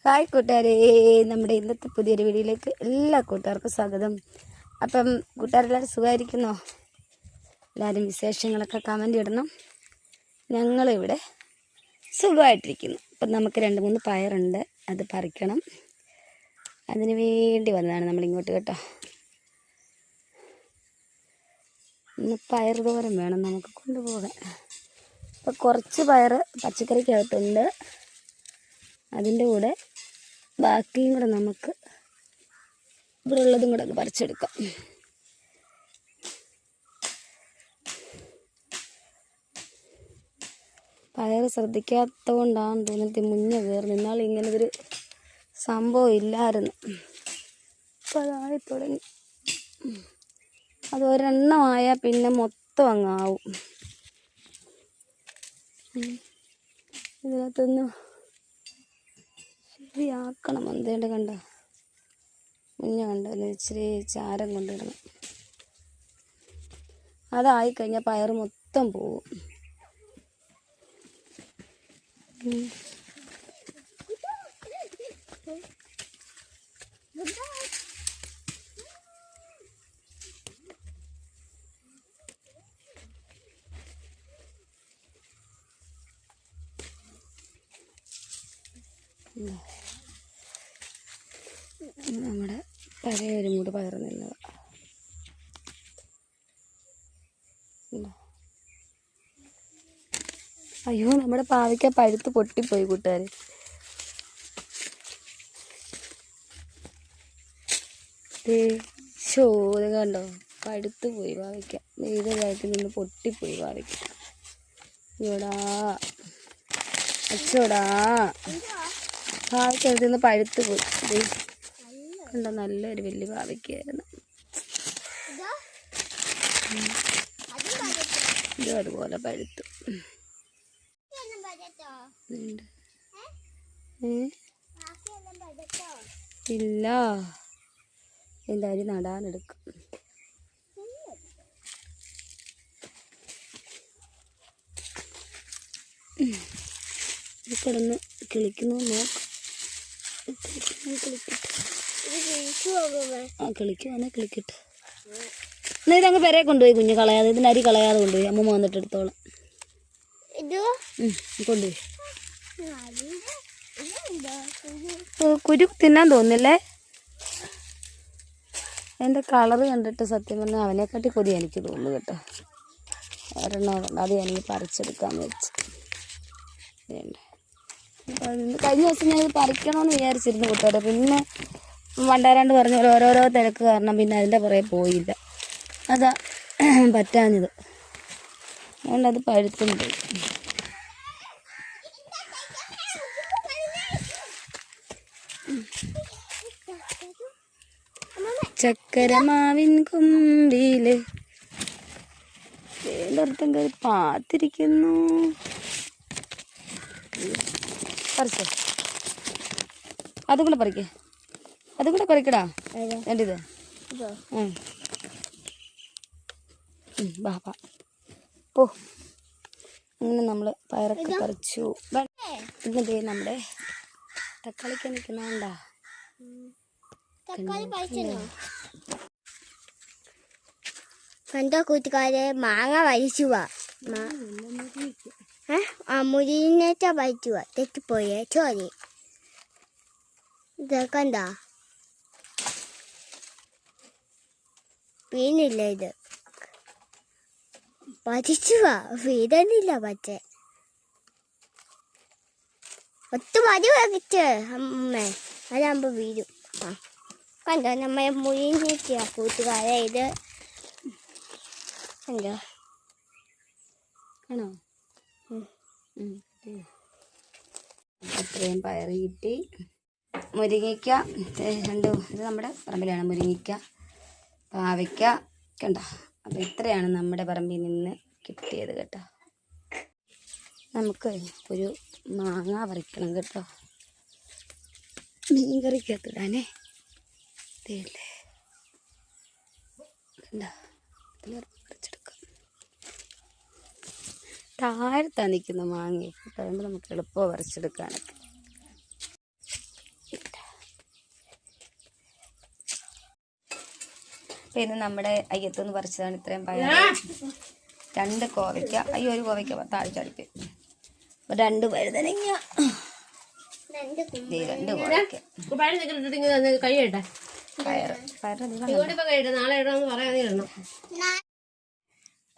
Hi കൂട്ടുകാരെ, നമ്മുടെ ഇന്നത്തെ പുതിയൊരു വീഡിയോയിലേക്ക് എല്ലാ കൂട്ടുകാർക്കും സ്വാഗതം. അപ്പം കൂട്ടുകാരെല്ലാവരും സുഖമായിരിക്കുന്നോ? എല്ലാവരും വിശേഷങ്ങളൊക്കെ കമൻ്റ് ഇടണം. ഞങ്ങളിവിടെ സുഖമായിട്ടിരിക്കുന്നു. അപ്പം നമുക്ക് 2-3 പയറുണ്ട്, അത് പറിക്കണം. അതിന് വേണ്ടി വന്നതാണ് നമ്മളിങ്ങോട്ട് കേട്ടോ. ഇന്ന് പയർ തോരൻ വേണം നമുക്ക് കൊണ്ടുപോകാൻ. അപ്പം കുറച്ച് പയർ പച്ചക്കറിക്കകത്തുണ്ട്, അതിൻ്റെ കൂടെ ബാക്കിയും കൂടെ നമുക്ക് ഇവിടെ ഉള്ളതും കൂടെ ഒക്കെ പറിച്ചെടുക്കാം. പയർ ശ്രദ്ധിക്കാത്തതുകൊണ്ടാണ് തോന്നിട്ട് മുന്നേ കയറുന്നത്. എന്നാൽ ഇങ്ങനൊരു സംഭവം ഇല്ലായിരുന്നു. അപ്പോൾ അതായി തുടങ്ങി. അത് ഒരെണ്ണമായാൽ പിന്നെ മൊത്തം അങ്ങാവും. ഇതിനകത്തൊന്ന് ശരിയാക്കണം. എന്തേണ്ട കണ്ടോ, മുന്നേ കണ്ടോ, ഇച്ചിരി ചാരം കൊണ്ടിടണം. അതായിക്കഴിഞ്ഞാൽ പയർ മൊത്തം പോവും. നമ്മുടെ പഴയ ഒരു മൂട് പയർ നിന്നത്. അയ്യോ, നമ്മുടെ പാവയ്ക്ക പഴുത്ത് പൊട്ടിപ്പോയി കൂട്ടുകാർ. ഇത് കണ്ടോ, പഴുത്ത് പോയി പാവയ്ക്ക. ഇത് കാലത്തിൽ നിന്ന് പൊട്ടിപ്പോയി പാവയ്ക്ക. ഇവിടാ അച്ചോടാ, പാവയ്ക്ക അതിൽ നിന്ന് പഴുത്ത് പോയി. കണ്ടോ, നല്ലൊരു വലിയ പാവയ്ക്കായിരുന്നു. ഇതും അതുപോലെ പഴുത്തു. ഇല്ല, എൻ്റെ അരി നടാനെടുക്കും. കിടന്ന് കിളിക്കുന്നു നോക്കാം. കിളിക്കുവാണെ കിളിക്കട്ടെ. എന്നാൽ ഇതങ്ങ് പെരേ കൊണ്ടുപോയി കുഞ്ഞ് കളയാതെ, ഇതിൻ്റെ അരി കളയാതെ കൊണ്ടുപോയി. അമ്മ വന്നിട്ട് എടുത്തോളാം. കൊണ്ടുപോയി. കുരു തിന്നാൻ തോന്നില്ലേ? എൻ്റെ കളറ് കണ്ടിട്ട് സത്യം പറഞ്ഞാൽ അവനെക്കാട്ടി കൊതി എനിക്ക് തോന്നുന്നു കേട്ടോ. ഒരെണ്ണം അത് എനിക്ക് പറിച്ചെടുക്കാമെന്ന് വെച്ച്. കഴിഞ്ഞ ദിവസം ഞാനിത് പറിക്കണമെന്ന് വിചാരിച്ചിരുന്നു കൂട്ടുകാരെ. പിന്നെ വണ്ടാരാണ്ട് പറഞ്ഞ പോലെ ഓരോരോ തിരക്ക് കാരണം പിന്നെ അതിൻ്റെ പുറകെ പോയില്ല. അതാ പറ്റാഞ്ഞത്. അതുകൊണ്ടത് പഴുത്തും പോയി. ചക്കരമാവിൻ കൊമ്പില് വേണ്ടൊരുത്തം കയറി പാത്തിരിക്കുന്നു. പറിച്ചോ, അതും കൂടെ പറിക്കേ, അതും കൂടെ പറിക്കടാ. വേണ്ടിത് ബാബാ പോ. അങ്ങനെ നമ്മൾ പയറൊക്കെ പറിച്ചു. ഇന്നതേ നമ്മുടെ തക്കാളിക്ക് നിൽക്കുന്നുണ്ടാ. കണ്ടോ കൂട്ടുകാരെ, മാങ്ങ വലിച്ചു പോവാ. മുരിങ്ങ വലിച്ചു പോവാ. തെറ്റിപ്പോയേ ചോരി. ഇത് കണ്ടോ, വീണില്ല. ഇത് പതിച്ചു പോവാ, വീടന്നില്ല. പച്ചേ ഒത്തു മതി വകിച്ച് അമ്മേ, അതാകുമ്പോ വീഴും. കണ്ടോ, നമ്മളെ മുരിങ്ങ കൂട്ടുകാരെ. ഇത് കണ്ടോ, ആണോ? അത്രയും പയർ കിട്ടി. മുരിങ്ങയ്ക്ക രണ്ടും, ഇത് നമ്മുടെ പറമ്പിലാണ് മുരിങ്ങയ്ക്ക, പാവയ്ക്ക കണ്ടോ. അപ്പോൾ ഇത്രയാണ് നമ്മുടെ പറമ്പിൽ നിന്ന് കിട്ടിയത് കേട്ടോ. നമുക്ക് ഒരു മാങ്ങ പറിക്കണം കേട്ടോ, മീൻ കറിക്കകത്തിടാനേ. ഇതല്ലേ കണ്ടോ, പറിച്ചെടുക്കാം. താഴത്താണ് നിൽക്കുന്ന മാങ്ങ. അതുകൊണ്ട് നമുക്ക് എളുപ്പമാണ് പറിച്ചെടുക്കാനൊക്കെ. അപ്പം ഇന്ന് നമ്മുടെ അയ്യത്തുനിന്ന് പറിച്ചതാണ് ഇത്രയും പയർ. 2 കോവയ്ക്ക, അയ്യോ ഒരു കോവയ്ക്ക താഴെ ചടിപ്പ്, 2 വഴുതനങ്ങ, 2 കോവയ്ക്ക,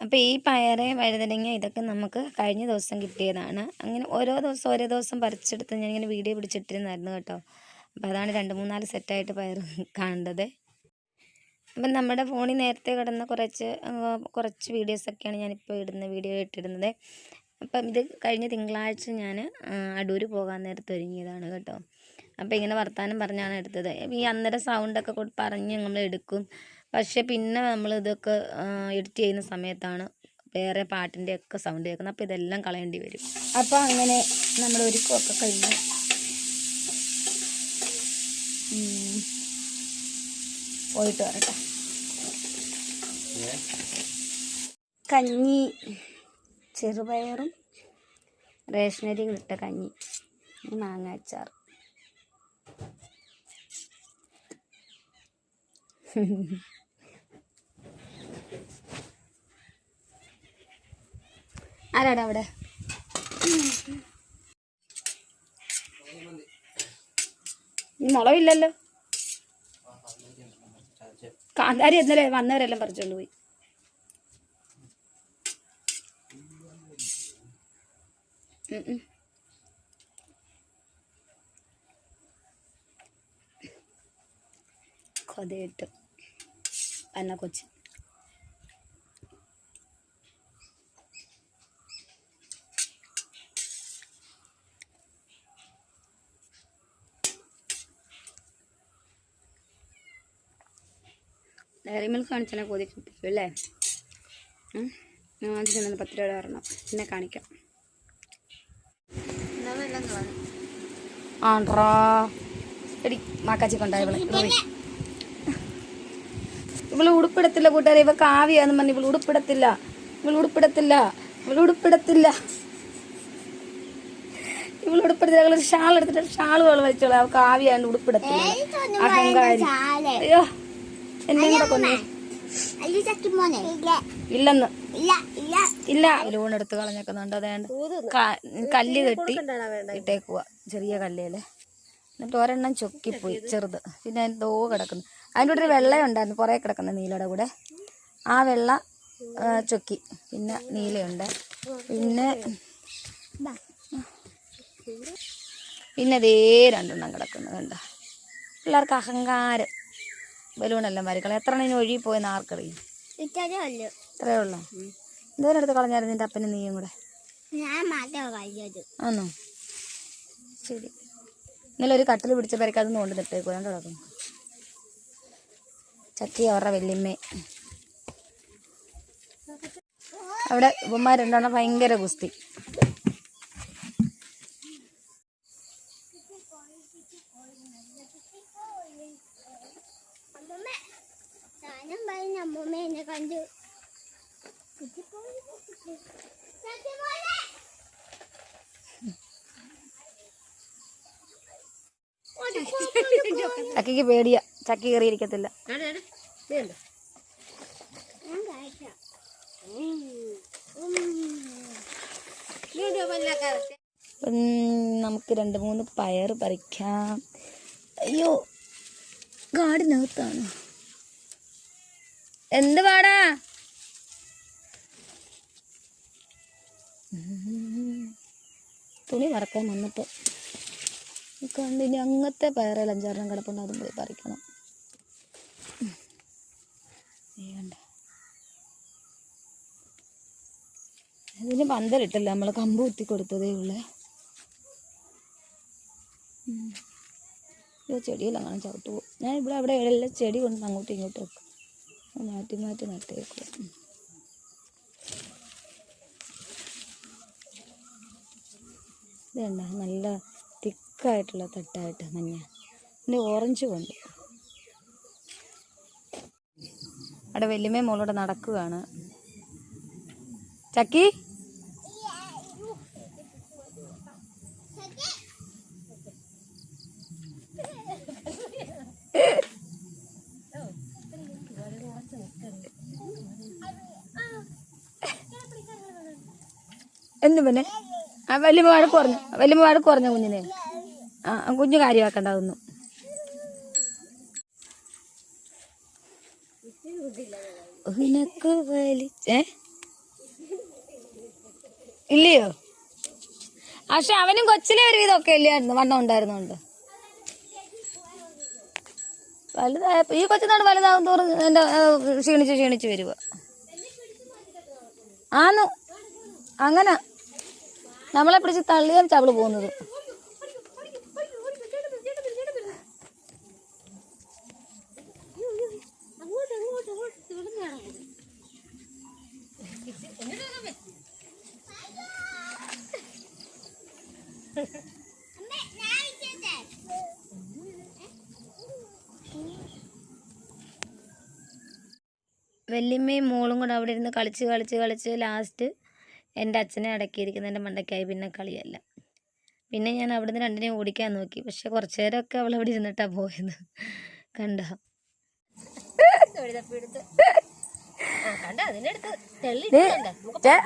അപ്പം ഈ പയറ് വഴുതനങ്ങ ഇതൊക്കെ നമുക്ക് കഴിഞ്ഞ ദിവസം കിട്ടിയതാണ്. അങ്ങനെ ഓരോ ദിവസം പറിച്ചെടുത്ത് ഞാനിങ്ങനെ വീഡിയോ പിടിച്ചിട്ടിരുന്നായിരുന്നു കേട്ടോ. അപ്പം അതാണ് 2-3-4 സെറ്റായിട്ട് പയർ കാണേണ്ടത്. അപ്പം നമ്മുടെ ഫോണിൽ നേരത്തെ കിടന്ന കുറച്ച് വീഡിയോസൊക്കെയാണ് ഞാനിപ്പോൾ വീഡിയോ ഇട്ടിടുന്നത്. അപ്പം ഇത് കഴിഞ്ഞ തിങ്കളാഴ്ച ഞാൻ അടൂർ പോകാൻ നേരത്തെ ഒരുങ്ങിയതാണ് കേട്ടോ. അപ്പോൾ ഇങ്ങനെ വർത്താനം പറഞ്ഞാണ് എടുത്തത്. ഈ അന്നേരം സൗണ്ടൊക്കെ പറഞ്ഞ് നമ്മൾ എടുക്കും. പക്ഷെ പിന്നെ നമ്മൾ ഇതൊക്കെ എഡിറ്റ് ചെയ്യുന്ന സമയത്താണ് വേറെ പാട്ടിൻ്റെയൊക്കെ സൗണ്ട് കേൾക്കുന്നത്. അപ്പോൾ ഇതെല്ലാം കളയേണ്ടി വരും. അപ്പോൾ അങ്ങനെ നമ്മൾ ഒരുക്കമൊക്കെ കഴിഞ്ഞു. പോയിട്ട് വരട്ടെ. കഞ്ഞി, ചെറുപയറും റേഷനരി ഇട്ട കഞ്ഞി, മാങ്ങ അച്ചാർ. ആരാടാ അവിടെ? മുളകില്ലല്ലോ. കാന്താരി എന്നല്ലേ വന്നവരെല്ലാം പറിച്ചോണ്ട് പോയി. കൊതയിട്ട് അന്ന കൊച്ച്. ഡയറി മിൽക്ക് കാണിച്ചാൽ കൊതി കിട്ടിക്കും അല്ലേ? ഞാൻ 10 രൂപ വരണം, പിന്നെ കാണിക്കാം. ആണ്ട്രാ എടി മാക്കാച്ചി കൊണ്ടായി ഇവള് ഉടുപ്പിടത്തില്ല കൂട്ടുകാരെ. ഇവ കാവ്യാന്ന് പറഞ്ഞ് ഇവള് ഉടുപ്പിടത്തില്ല. ഷാൾ എടുത്തിട്ട് ഷാള് വലിച്ചോളാം. അവ കാവ്യാണ്ട് ഉടുപ്പിടത്തില്ല. അഹങ്കാരി. അയ്യോ എന്നെ കൂടെ കൊന്നു. ഇല്ലെന്ന് ഇല്ല. ലൂണെടുത്ത് കളഞ്ഞേക്കുന്നുണ്ട്. അതേണ്ട കല്ല് കെട്ടി ഇട്ടേക്കുക, ചെറിയ കല്ലേല്. എന്നിട്ട് ഒരെണ്ണം ചൊക്കിപ്പോയി ചെറുത്. പിന്നെ എന്തോ കിടക്കുന്നു. അതിൻ്റെ കൂടെ ഒരു വെള്ളയുണ്ടായിരുന്നു പുറകെ കിടക്കുന്ന നീലയുടെ കൂടെ. ആ വെള്ള ചൊക്കി. പിന്നെ നീലയുണ്ട്. പിന്നെ ദേ 2 കിടക്കുന്നു. കണ്ടോ? പിള്ളേർക്ക് അഹങ്കാരം. ബലൂണെല്ലാം വരക്കളെ. എത്ര എണ്ണം ഒഴുകി പോയെന്ന് ആർക്കറിയും. ഇത്രയേ ഉള്ളൂ. എന്തോരം എടുത്ത് കളഞ്ഞായിരുന്നു നിന്റെ അപ്പനും നീയും കൂടെ? ആന്നോ? ശരി. ഇന്നലെ ഒരു കട്ടിൽ പിടിച്ച പേരക്ക് അതൊന്നും കൊണ്ട് നിട്ടേക്കോ. കണ്ടോ കിടക്കുന്നു. ചക്കി അവരുടെ വല്യമ്മ. അവിടെ ഇവന്മാർ 2 ഭയങ്കര ഗുസ്തി. ചക്കിക്ക് പേടിയാ. ചക്കി കയറിയിരിക്കത്തില്ല. നമുക്ക് 2-3 പയർ പറിക്കാം. അയ്യോ കാടിനകത്താണ്. എന്ത് പാടാ? തുണി വറക്കാൻ വന്നിട്ട് കണ്ടിനി അങ്ങനത്തെ പയറേൽ 5-6 കിടപ്പുണ്ട്. അതും പോയി പറിക്കണം. ഇതിന് പന്തലിട്ടില്ല, നമ്മൾ കമ്പ് കുത്തി കൊടുത്തതേ ഉള്ളേ. ഇത് ചെടിയെല്ലാം കാണാൻ ചവിട്ട് പോകും. ഞാൻ അവിടെ എല്ലാം ചെടി കൊണ്ട് അങ്ങോട്ടും ഇങ്ങോട്ടും വെക്കും. മാറ്റി നട്ടേക്കുക. ഇതുണ്ട നല്ല തിക്കായിട്ടുള്ള തട്ടായിട്ട് മഞ്ഞ. പിന്നെ ഓറഞ്ച് കൊണ്ട് അവിടെ വല്യമ്മ മോളോടെ നടക്കുകയാണ്. ചക്കി എന്ത് പിന്നെ ആ വലിയ വഴക്ക് കുറഞ്ഞ കുഞ്ഞിനെ കുഞ്ഞു കാര്യമാക്കണ്ടാവുന്നു. നിനക്ക് ഇല്ലയോ? പക്ഷെ അവനും കൊച്ചിലെ ഒരു വിധമൊക്കെ ഇല്ലായിരുന്നു, വണ്ണം ഉണ്ടായിരുന്നോണ്ട്. വലുതായപ്പോ ഈ കൊച്ചിനോട് വലുതാവും തോറും എന്റെ ക്ഷീണിച്ച് വരുക ആന്ന്. അങ്ങനെ നമ്മളെ പിടിച്ച് തള്ളിയാൽ ചവള് പോകുന്നത്. വല്യമ്മയും മോളും കൂടെ അവിടെ ഇരുന്ന് കളിച്ച് ലാസ്റ്റ് എൻ്റെ അച്ഛനെ അടക്കിയിരിക്കുന്ന എൻ്റെ മണ്ടയ്ക്കായി. പിന്നെ കളിയല്ല. പിന്നെ ഞാൻ അവിടുന്ന് രണ്ടിനെയും ഓടിക്കാൻ നോക്കി. പക്ഷെ കുറച്ചു നേരമൊക്കെ അവൾ അവിടെ ഇരുന്നിട്ടാ പോയത്. കണ്ട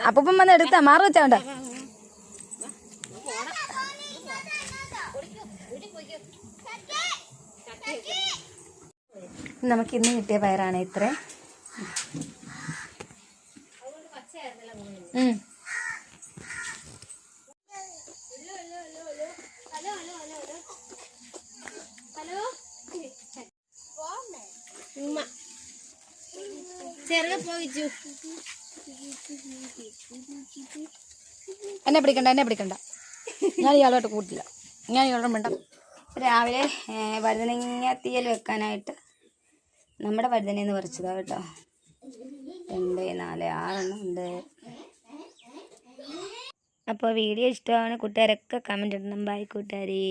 അപ്പം വന്ന് എടുത്താ മാറി വെച്ചാണ്ട. നമുക്ക് ഇന്ന് കിട്ടിയ പയറാണ് ഇത്ര. എന്നെ പിടിക്കണ്ട. ഞാൻ ഇയാളോട്ട് കൂട്ടില്ല. ഞാൻ ഇയാളോട് വേണ്ട. രാവിലെ വഴുതനങ്ങ തീയൽ വെക്കാനായിട്ട് നമ്മുടെ വഴുതനയെന്ന് പറിച്ചതാ കേട്ടോ. 2, 4, 6 ഉണ്ട്. അപ്പോൾ വീഡിയോ ഇഷ്ടമാണ് കൂട്ടുകാരൊക്കെ കമൻറ്റ് ഇടണം. ബൈ കൂട്ടുകാരേ.